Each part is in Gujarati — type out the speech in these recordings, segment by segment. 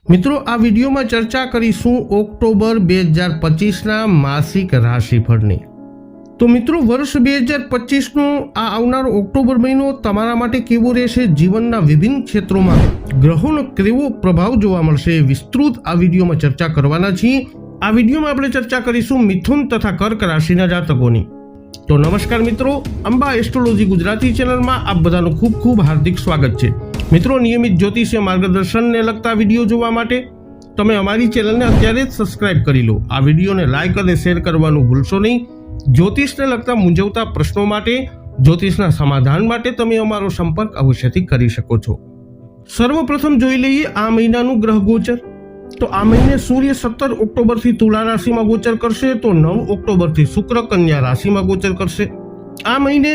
મિત્રો, આ વિડીયોમાં ચર્ચા કરીશું ઓક્ટોબર 2025ના માસિક રાશિફળની। તો મિત્રો, વર્ષ 2025નો આ આવનારો ઓક્ટોબર મહિનો તમારા માટે કેવો રહેશે, જીવનના વિભિન્ન ક્ષેત્રોમાં ગ્રહોનો કેવો પ્રભાવ જોવા મળશે, વિસ્તૃત આ વિડીયોમાં ચર્ચા કરવાના છીએ। આ વિડીયોમાં આપણે ચર્ચા કરીશું મિથુન તથા કર્ક રાશિના જાતકોની। તો નમસ્કાર મિત્રો, અંબા એસ્ટ્રોલોજી ગુજરાતી ચેનલમાં આપ બધાનું ખૂબ ખૂબ હાર્દિક સ્વાગત છે। મિત્રો, નિયમિત જ્યોતિષીય માર્ગદર્શનને લગતા વિડીયો જોવા માટે તમે અમારી ચેનલને અત્યારે જ સબસ્ક્રાઇબ કરી લો। આ વિડીયોને લાઇક અને શેર કરવાનું ભૂલશો નહીં। જ્યોતિષને લગતા મૂંઝવતા પ્રશ્નો માટે, જ્યોતિષના સમાધાન માટે તમે અમારો સંપર્ક અવશ્યથી કરી શકો છો। સર્વપ્રથમ જોઈ લઈએ આ મહિનાનું ગ્રહ ગોચર। તો આ મહિને સૂર્ય 17 ઓક્ટોબરથી તુલા રાશિમાં ગોચર કરશે, તો 9 ઓક્ટોબરથી શુક્ર કન્યા રાશિમાં ગોચર કરશે। આ મહિને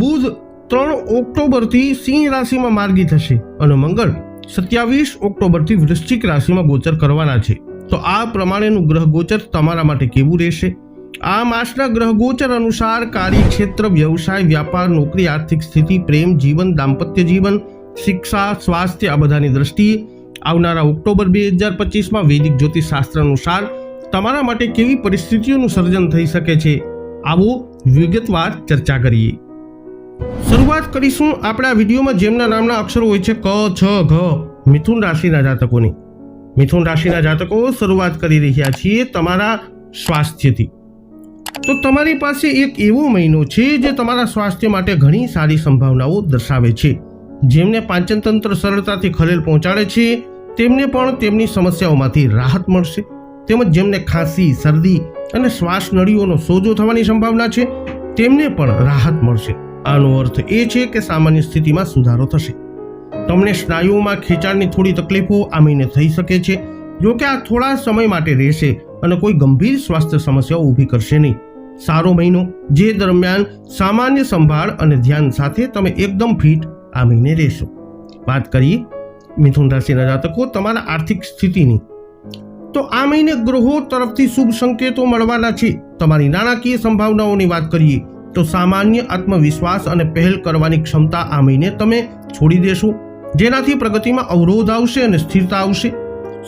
બુધ 3 ઓક્ટોબરથી સિંહ રાશિમાં માર્ગી થશે અને મંગળ 27 ઓક્ટોબરથી વૃશ્ચિક રાશિમાં ગોચર કરવાના છે। તો આ પ્રમાણેનું ગ્રહ ગોચર તમારા માટે કેવું રહેશે? આ માસના ગ્રહ ગોચર અનુસાર કાર્યક્ષેત્ર, વ્યવસાય, વ્યાપાર, નોકરી, આર્થિક સ્થિતિ, પ્રેમ જીવન, દાંપત્ય જીવન, શિક્ષા, સ્વાસ્થ્ય આ બધાની દ્રષ્ટિએ આવનારા ઓક્ટોબર 2025માં વૈદિક જ્યોતિષ શાસ્ત્ર અનુસાર તમારા માટે કેવી પરિસ્થિતિઓનું સર્જન થઈ શકે છે, આવો વિગતવાર ચર્ચા કરીએ। શરૂઆત કરીશું આપણા વિડીયોમાં જેમના નામના અક્ષરો હોય છે ક, છ, ઘ, મિથુન રાશિના જાતકોની। મિથુન રાશિના જાતકો, શરૂઆત કરી રહ્યા છીએ તમારા સ્વાસ્થ્યથી। તો તમારી પાસે એક એવો મહિનો છે જે તમારા સ્વાસ્થ્ય માટે ઘણી સારી સંભાવનાઓ દર્શાવે છે। જેમને પાચનતંત્ર સરળતાથી ખલેલ પહોંચાડે છે તેમને પણ તેમની સમસ્યાઓમાંથી રાહત મળશે, તેમજ જેમને ખાંસી, શરદી અને શ્વાસ નળીઓનો સોજો થવાની સંભાવના છે તેમને પણ રાહત મળશે। આનો અર્થ એ છે કે સામાન્ય સ્થિતિમાં સુધારો થશે। તમને સ્નાયુઓમાં ખેંચાણની થોડી તકલીફો આ મહિને થઈ શકે છે, જો કે આ થોડા સમય માટે રહેશે અને કોઈ ગંભીર સ્વાસ્થ્ય સમસ્યાઓ ઊભી કરશે નહીં। સારો મહિનો જે દરમિયાન સામાન્ય સંભાળ અને ધ્યાન સાથે તમે એકદમ ફિટ આ મહિને રહેશો। વાત કરીએ મિથુન રાશિના જાતકો તમારા આર્થિક સ્થિતિની। તો આ મહિને ગ્રહો તરફથી શુભ સંકેતો મળવાના છે। તમારી નાણાકીય સંભાવનાઓની વાત કરીએ તો સામાન્ય આત્મવિશ્વાસ અને પહેલ કરવાની ક્ષમતા આ મહિને તમે છોડી દેશો, જેનાથી પ્રગતિમાં અવરોધ આવશે અને સ્થિરતા આવશે।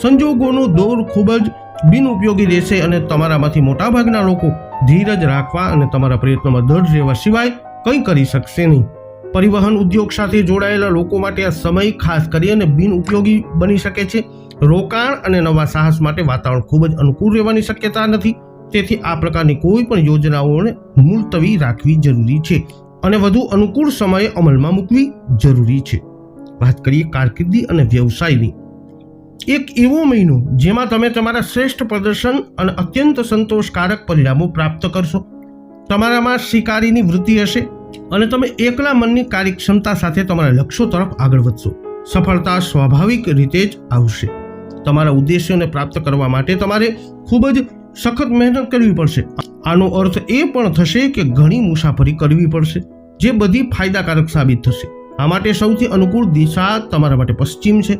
સંજોગોનો દોર ખૂબ જ બિનઉપયોગી રહેશે અને તમારામાંથી મોટાભાગના લોકો ધીરજ રાખવા અને તમારા પ્રયત્નોમાં દૃઢ રહેવા સિવાય કંઈ કરી શકશે નહીં। પરિવહન ઉદ્યોગ સાથે જોડાયેલા લોકો માટે આ સમય ખાસ કરીને બિનઉપયોગી બની શકે છે। રોકાણ અને નવા સાહસ માટે વાતાવરણ ખૂબ જ અનુકૂળ રહેવાની શક્યતા નથી, તેથી આ પ્રકારની કોઈ પણ યોજનાઓને મુલતવી રાખવી જરૂરી છે અને વધુ અનુકૂળ સમયે અમલમાં મૂકવી જરૂરી છે। વાત કરીએ કારકિર્દી અને વ્યવસાયની। એક એવો મહિનો જેમાં તમે તમારા શ્રેષ્ઠ પ્રદર્શન અને અત્યંત સંતોષકારક પરિણામો પ્રાપ્ત કરશો। તમારામાં શિકારીની વૃત્તિ હશે અને તમે એકલા મનની કાર્યક્ષમતા સાથે તમારા લક્ષ્યો તરફ આગળ વધશો। સફળતા સ્વાભાવિક રીતે જ આવશે। તમારા ઉદ્દેશ્યોને પ્રાપ્ત કરવા માટે તમારે ખૂબ જ સખત મહેનત કરવી પડશે। આનો અર્થ એ પણ થશે કે ઘણી મુસાફરી કરવી પડશે, જે બધી ફાયદાકારક સાબિત થશે। આ માટે સૌથી અનુકૂળ દિશા તમારા માટે પશ્ચિમ છે।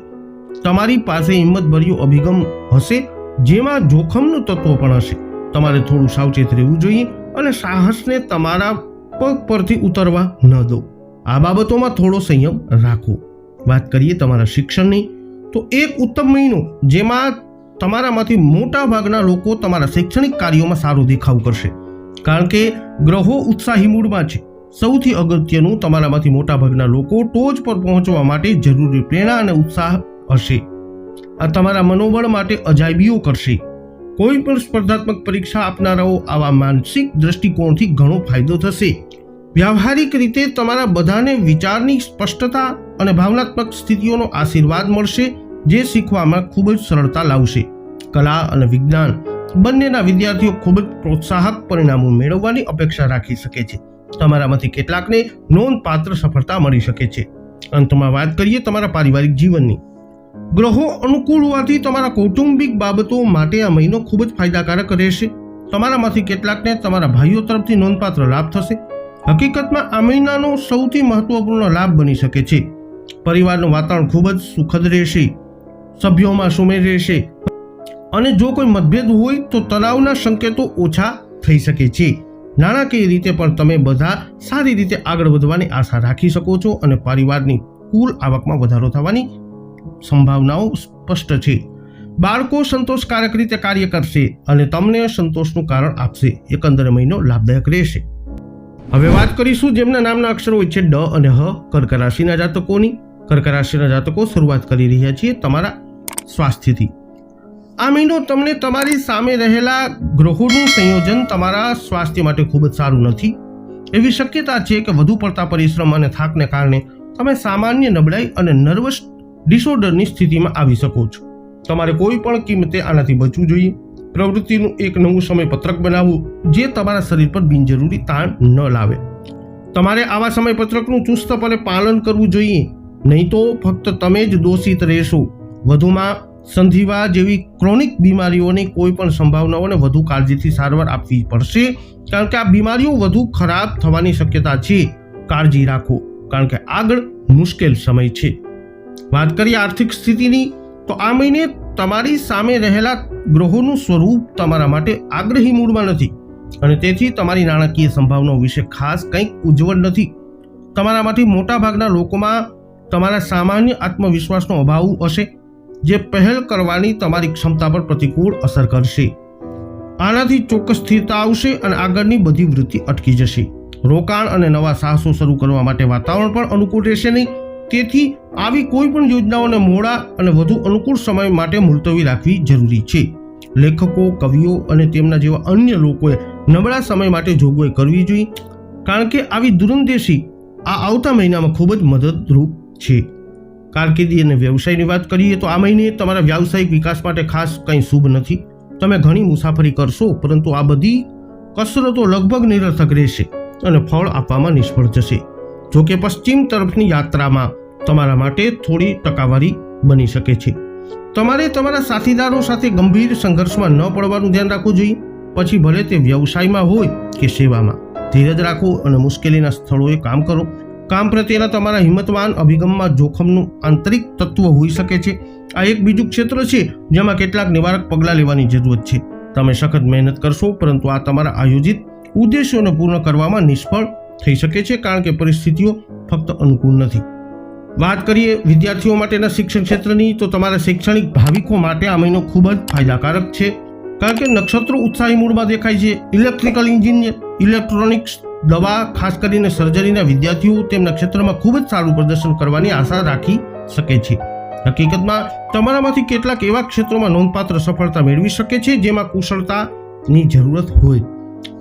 તમારી પાસે હિંમતભર્યો અભિગમ હશે, જેમાં જોખમનું તત્વ પણ હશે। તમારે થોડું સાવચેત રહેવું જોઈએ અને સાહસને તમારા પગ પરથી ઉતરવા ન દો। આ બાબતોમાં થોડો સંયમ રાખો। વાત કરીએ તમારા શિક્ષણની। તો એક ઉત્તમ મહિનો જેમાં તમારામાંથી મોટા ભાગના લોકો તમારા શૈક્ષણિક કાર્યોમાં સારો દેખાવ કરશે, કારણ કે ગ્રહો ઉત્સાહી મૂડમાં છે। સૌથી અગત્યનું, તમારામાંથી મોટા ભાગના લોકો ટોચ પર પહોંચવા માટે જરૂરી પ્રેરણા અને ઉત્સાહ હશે। આ તમારા મનોબળ માટે અજાયબીઓ કરશે। કોઈ પણ સ્પર્ધાત્મક પરીક્ષા આપનારાઓ આવા માનસિક દ્રષ્ટિકોણથી ઘણો ફાયદો થશે। વ્યવહારિક રીતે તમારા બધાને વિચારની સ્પષ્ટતા અને ભાવનાત્મક સ્થિતિઓનો આશીર્વાદ મળશે, જે શીખવામાં ખૂબ જ સરળતા લાવશે। કલા અને વિજ્ઞાન બંનેના વિદ્યાર્થીઓ ખૂબ જ પ્રોત્સાહક પરિણામો મેળવવાની અપેક્ષા રાખી શકે છે। તમારામાંથી કેટલાકને નોંધપાત્ર સફળતા મળી શકે છે। અંતમાં વાત કરીએ તમારા પારિવારિક જીવનની। ગ્રહો અનુકૂળ હોવાથી તમારા કૌટુંબિક બાબતો માટે આ મહિનો ખૂબ જ ફાયદાકારક રહેશે। તમારામાંથી કેટલાકને તમારા ભાઈઓ તરફથી નોંધપાત્ર લાભ થશે। હકીકતમાં આ મહિનાનો સૌથી મહત્વપૂર્ણ લાભ બની શકે છે। પરિવારનું વાતાવરણ ખૂબ જ સુખદ રહેશે, સભ્યોમાં સુમેળ રહેશે અને જો કોઈ મતભેદ હોય તો તણાવના સંકેતો ઓછા થઈ શકે છે। નાણાકીય રીતે પણ તમે બધા સારી રીતે આગળ વધવાની આશા રાખી શકો છો અને પરિવારની કુલ આવકમાં વધારો થવાની સંભાવનાઓ સ્પષ્ટ છે। બાળકો સંતોષકારક રીતે કાર્ય કરશે અને તમને સંતોષનું કારણ આપશે. એકંદરે મહિનો લાભદાયક રહેશે. હવે વાત કરીશું જેમના નામના અક્ષરો હોય છે ડ અને હ, કર્ક રાશિના જાતકોની. કર્ક રાશિના જાતકો, શરૂઆત કરી રહ્યા છીએ તમારા સ્વાસ્થ્યથી. આ મહિનો તમને તમારી સામે રહેલા ગ્રહોનું સંયોજન તમારા સ્વાસ્થ્ય માટે ખૂબ જ સારું નથી. એવી શક્યતા છે કે વધુ પડતા પરિશ્રમ અને થાકને કારણે તમે સામાન્ય નબળાઈ અને નર્વસ ડિસઓર્ડરની સ્થિતિમાં આવી શકો છો. તમારે કોઈ પણ કિંમતે આનાથી બચવું જોઈએ. પ્રવૃત્તિનું એક નવું સમયપત્રક બનાવવું જે તમારા શરીર પર બિનજરૂરી તાણ ન લાવે. તમારે આવા સમયપત્રકનું ચુસ્તપણે પાલન કરવું જોઈએ, નહીં તો ફક્ત તમે જ દોષિત રહેશો. વધુમાં સંધિવા જેવી ક્રોનિક બીમારીઓની કોઈ પણ સંભાવનાઓને વધુ કાળજીથી સારવાર આપવી પડશે, કારણ કે આ બીમારીઓ વધુ ખરાબ થવાની શક્યતા છે. કાળજી રાખો, કારણ કે આગળ મુશ્કેલ સમય છે. વાત કરીએ આર્થિક સ્થિતિની, તો આ મહિને તમારી સામે રહેલા ગ્રહોનું સ્વરૂપ તમારા માટે આગ્રહી મૂડમાં નથી અને તેથી તમારી નાણાકીય સંભાવનાઓ વિશે ખાસ કંઈક ઉજ્જવળ નથી. તમારામાંથી મોટાભાગના લોકોમાં તમારા સામાન્ય આત્મવિશ્વાસનો અભાવ હશે, જે પહેલ કરવાની તમારી ક્ષમતા પર પ્રતિકૂળ અસર કરશે. આનાથી ચોક્કસ સ્થિરતા આવશે અને આગળની બધી વૃત્તિ અટકી જશે. રોકાણ અને નવા સાહસો શરૂ કરવા માટે વાતાવરણ પણ અનુકૂળ રહેશે નહીં. તેથી આવી કોઈ પણ યોજનાઓને મોડા અને વધુ અનુકૂળ સમય માટે મુલતવી રાખવી જરૂરી છે. લેખકો, કવિઓ અને તેમના જેવા અન્ય લોકોએ નબળા સમય માટે જોગવાઈ કરવી જોઈએ, કારણ કે આવી દૂરંદેશી આ આવતા મહિનામાં ખૂબ જ મદદરૂપ છે. કારકિર્દી અને વ્યવસાયની વાત કરીએ તો આ મહિને તમારા વ્યાવસાયિક વિકાસ માટે ખાસ કંઈ શુભ નથી. તમે ઘણી મુસાફરી કરશો, પરંતુ આ બધી કસરતો લગભગ નિરર્થક રહેશે અને ફળ આપવામાં નિષ્ફળ જશે. જોકે પશ્ચિમ તરફની યાત્રામાં તમારા માટે થોડી ટકાવારી બની શકે છે. તમારે તમારા સાથીદારો સાથે ગંભીર સંઘર્ષમાં ન પડવાનું ધ્યાન રાખવું જોઈએ, પછી ભલે તે વ્યવસાયમાં હોય કે સેવામાં. ધીરજ રાખો અને મુશ્કેલીના સ્થળોએ કામ કરો. કામ પ્રત્યેના તમારા હિંમતવાન અભિગમમાં જોખમનું આંતરિક તત્વ હોઈ શકે છે. આ એક બીજું ક્ષેત્ર છે જેમાં કેટલાક નિવારક પગલાં લેવાની જરૂરત છે. તમે સખત મહેનત કરશો, પરંતુ આ તમારા આયોજિત ઉદ્દેશોને પૂર્ણ કરવામાં નિષ્ફળ થઈ શકે છે, કારણ કે પરિસ્થિતિઓ ફક્ત અનુકૂળ નથી. વાત કરીએ વિદ્યાર્થીઓ માટેના શિક્ષણ ક્ષેત્રની, તો તમારા શૈક્ષણિક ભાવિકો માટે આ મહિનો ખૂબ જ ફાયદાકારક છે, કારણ કે નક્ષત્રો ઉત્સાહી મૂડમાં દેખાય છે. ઇલેક્ટ્રિકલ એન્જિનિયર, ઇલેક્ટ્રોનિક્સ, દવા, ખાસ કરીને સર્જરીના વિદ્યાર્થીઓ તેમના ક્ષેત્રમાં ખૂબ જ સારું પ્રદર્શન કરવાની આશા રાખી શકે છે. હકીકતમાં તમારામાંથી કેટલાક એવા ક્ષેત્રોમાં નોંધપાત્ર સફળતા મેળવી શકે છે જેમાં કુશળતાની જરૂરત હોય.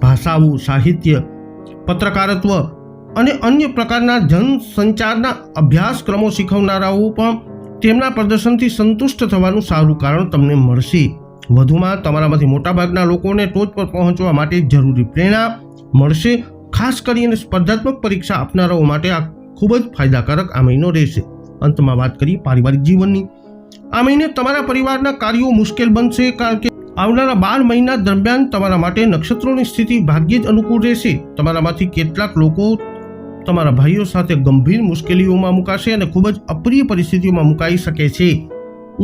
ભાષાઓ, સાહિત્ય, પત્રકારત્વ અને અન્ય પ્રકારના જનસંચારના અભ્યાસક્રમો શીખવનારાઓ પણ તેમના પ્રદર્શનથી સંતુષ્ટ થવાનું સારું કારણ તમને મળશે. વધુમાં તમારામાંથી મોટાભાગના લોકોને ટોચ પર પહોંચવા માટે જરૂરી પ્રેરણા મળશે. ખાસ કરીને સ્પર્ધાત્મક પરીક્ષા આપનારાઓ માટે આ ખૂબ જ ફાયદાકારક આ મહિનો રહેશે. અંતમાં વાત કરીએ પારિવારિક જીવનની. આ મહિને તમારા પરિવારના કાર્યો મુશ્કેલ બનશે, કારણ કે આવનારા 12 મહિના દરમિયાન તમારા માટે નક્ષત્રોની સ્થિતિ ભાગ્યે જ અનુકૂળ રહેશે. તમારામાંથી કેટલાક લોકો તમારા ભાઈઓ સાથે ગંભીર મુશ્કેલીઓમાં મુકાશે અને ખૂબ જ અપ્રિય પરિસ્થિતિઓમાં મુકાઈ શકે છે.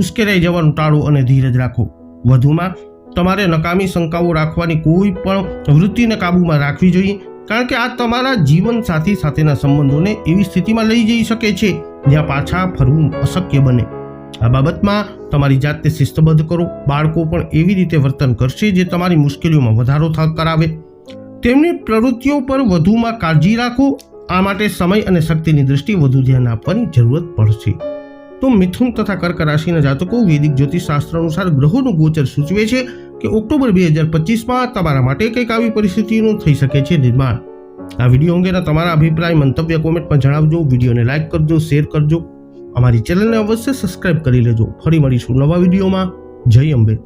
ઉશ્કેરાઈ જવાનું ટાળો અને ધીરજ રાખો. વધુમાં તમારે નકામી શંકાઓ રાખવાની કોઈ પણ વૃત્તિને કાબૂમાં રાખવી જોઈએ, કારણ કે આ તમારા જીવનસાથી સાથેના સંબંધોને એવી સ્થિતિમાં લઈ જઈ શકે છે જ્યાં પાછા ફરવું અશક્ય બને. આ બાબતમાં તમારી જાતને શિસ્તબદ્ધ કરો. બાળકો પણ એવી રીતે વર્તન કરશે જે તમારી મુશ્કેલીઓમાં વધારો કરાવે. તેમની પ્રવૃત્તિઓ પર વધુમાં કાળજી રાખો. આ માટે સમય અને શક્તિની દૃષ્ટિએ વધુ ધ્યાન આપવાની જરૂરત પડશે. તો મિથુન તથા કર્ક રાશિના જાતકો, વૈદિક જ્યોતિષશાસ્ત્ર અનુસાર ગ્રહોનું ગોચર સૂચવે છે કે ઓક્ટોબર 2025માં તમારા માટે કંઈક આવી પરિસ્થિતિનું થઈ શકે છે નિર્માણ. આ વિડીયો અંગેના તમારા અભિપ્રાય, મંતવ્ય કોમેન્ટમાં જણાવજો. વિડીયોને લાઇક કરજો, શેર કરજો. અમારી ચેનલને અવશ્ય સબસ્ક્રાઇબ કરી લેજો. ફરી મળીશું નવા વિડીયોમાં. જય અંબે.